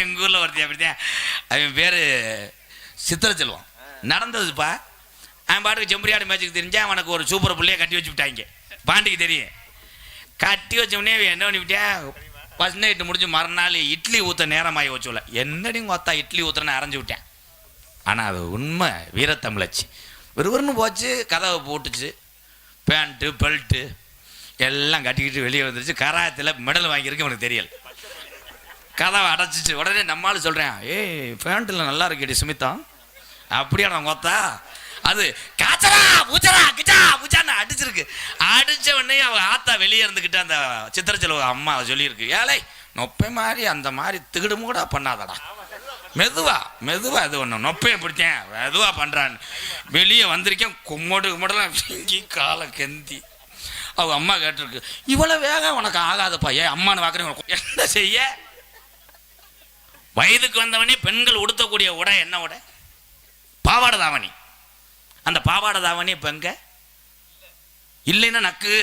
எங்கள் ஊரில் ஒருத்தன் அப்படித்தான். அவன் பேர் சித்திர செல்வம். நடந்ததுப்பா. அவன் பாட்டுக்கு செம்பரியாடு மேட்சுக்கு தெரிஞ்சா அவனுக்கு ஒரு சூப்பர் பிள்ளைய கட்டி வச்சு விட்டாங்க. பாண்டிக்கு தெரியும். கட்டி வச்சோடனே என்ன பண்ணிவிட்டேன், ஃபர்ஸ்ட் நைட்டு முடிஞ்சு மறுநாள் இட்லி ஊற்ற நேரமாகி வச்சுல. என்னடி கொத்தா இட்லி ஊற்றுறேன்னு அரைஞ்சி விட்டேன். ஆனால் அது உண்மை வீரத்தமிழச்சி. விறுவிறுன்னு போச்சு. கதவை போட்டுச்சு. பேண்ட்டு பெல்ட்டு எல்லாம் கட்டிக்கிட்டு வெளியே வந்துருச்சு. கராயத்தில் மெடல் வாங்கியிருக்கு. அவனுக்கு தெரியல. கதவை அடைச்சிச்சு. உடனே நம்மளால சொல்கிறேன், ஏய் பேண்ட்டில் நல்லா இருக்கேடி சுமிதா. அப்படியா நான் கொத்தா? அது காய்ச்சலா பூச்சரா கிச்சா பூச்சான்னு அடிச்சிருக்கு. அடித்த உடனே அவள் ஆத்தா வெளியே இருந்துக்கிட்டு அந்த சித்திரச்செல்வ அம்மா சொல்லியிருக்கு, ஏழை நொப்பை மாதிரி அந்த மாதிரி திகிடுமு கூட பண்ணாதடா, மெதுவா மெதுவா இது ஒன்று நொப்பையை பிடிச்சேன் மெதுவா பண்ணுறான்னு. வெளியே வந்திருக்கேன். கும்மோடலாம் வீங்கி காலை கெந்தி. அவள் அம்மா கேட்டிருக்கு, இவ்வளோ வேகம் உனக்கு ஆகாதப்பா, ஏன் அம்மானு பார்க்குறேன் என்ன செய்ய. வயதுக்கு வந்தவனே பெண்கள் உடுத்தக்கூடிய உடை என்ன உடை? பாவாடை தாவணி. அந்த பாவாடை தாவணி இப்போ எங்க இல்லைன்னா நக்கு